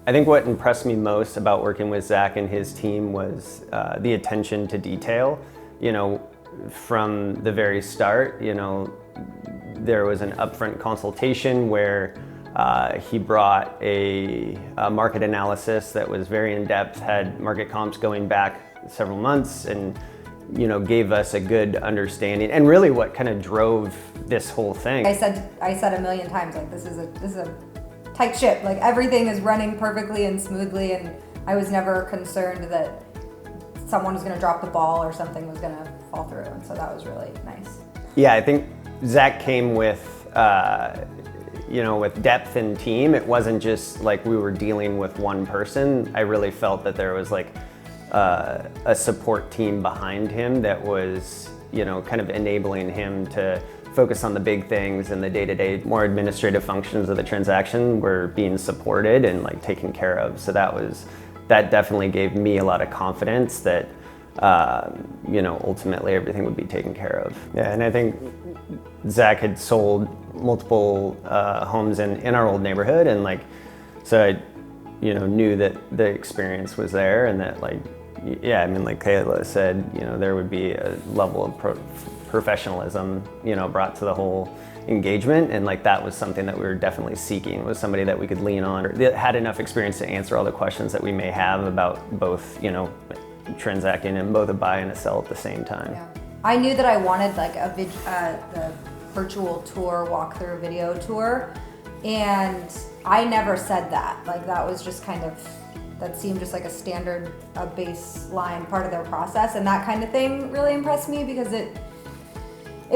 I think what impressed me most about working with Zach and his team was the attention to detail. You know, from the very start, you know, there was an upfront consultation where he brought a market analysis that was very in-depth, had market comps going back several months, and you know, gave us a good understanding, and really what kind of drove this whole thing. I said a million times, like, this is a tight ship. Like, everything is running perfectly and smoothly, and I was never concerned that someone was going to drop the ball or something was going to fall through, and so that was really nice. Yeah, I think Zach came with you know, with depth and team. It wasn't just like we were dealing with one person. I really felt that there was like a support team behind him that was, you know, kind of enabling him to focus on the big things, and the day-to-day, more administrative functions of the transaction were being supported and like taken care of. So that definitely gave me a lot of confidence that you know, ultimately everything would be taken care of. Yeah, and I think Zach had sold multiple homes in our old neighborhood, and like, so I, you know, knew that the experience was there, and that like, yeah, I mean, like Kayla said, you know, there would be a level of professionalism, you know, brought to the whole engagement, and like that was something that we were definitely seeking, was somebody that we could lean on, that had enough experience to answer all the questions that we may have about both, you know, transacting in both a buy and a sell at the same time. Yeah. I knew that I wanted like the virtual tour, walkthrough video tour, and I never said that. Like, that was just kind of, that seemed just like a standard, a baseline part of their process, and that kind of thing really impressed me, because it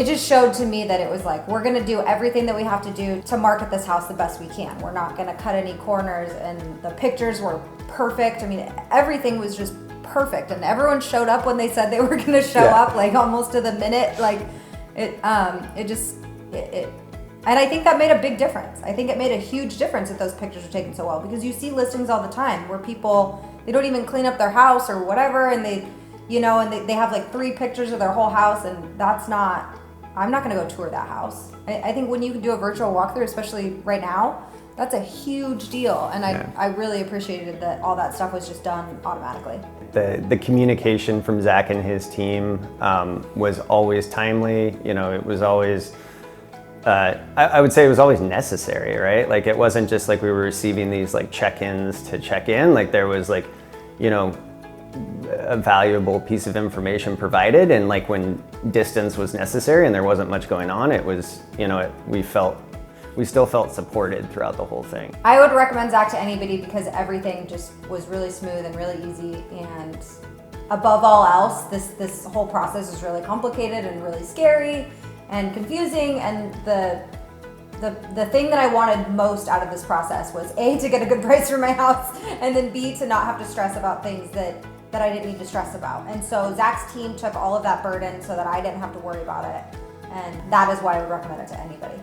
just showed to me that it was like, we're gonna do everything that we have to do to market this house the best we can. We're not gonna cut any corners, and the pictures were perfect. I mean, everything was just perfect, and everyone showed up when they said they were gonna show up, like almost to the minute. Like, and I think that made a big difference. I think it made a huge difference that those pictures were taken so well, because you see listings all the time where people, they don't even clean up their house or whatever, and they, you know, and they have like 3 pictures of their whole house, and that's not, I'm not gonna go tour that house. I think when you can do a virtual walkthrough, especially right now, that's a huge deal, and I really appreciated that all that stuff was just done automatically. The communication from Zach and his team was always timely. You know, it was always, I would say it was always necessary, right? Like, it wasn't just like we were receiving these like check-ins to check in. Like, there was like, you know, a valuable piece of information provided, and like when distance was necessary and there wasn't much going on, it was, you know, we still felt supported throughout the whole thing. I would recommend Zach to anybody, because everything just was really smooth and really easy, and above all else, this whole process is really complicated and really scary and confusing, and the thing that I wanted most out of this process was A, to get a good price for my house, and then B, to not have to stress about things that I didn't need to stress about. And so Zach's team took all of that burden so that I didn't have to worry about it, and that is why I would recommend it to anybody.